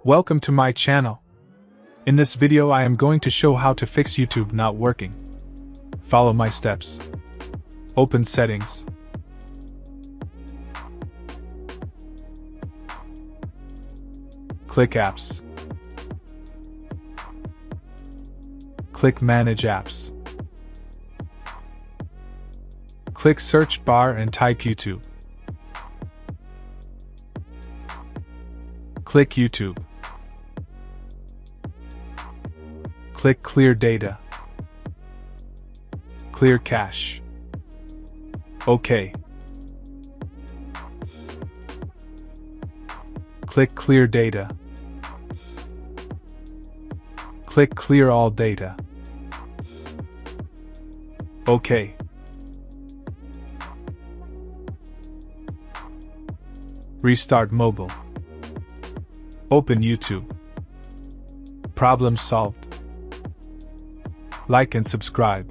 Welcome to my channel. In this video I am going to show how to fix YouTube not working. Follow my steps. Open Settings. Click Apps. Click Manage Apps. Click Search Bar and type YouTube. Click YouTube. Click Clear Data. Clear Cache. OK. Click Clear Data. Click Clear All Data. OK. Restart mobile. Open YouTube. Problem solved. Like and subscribe.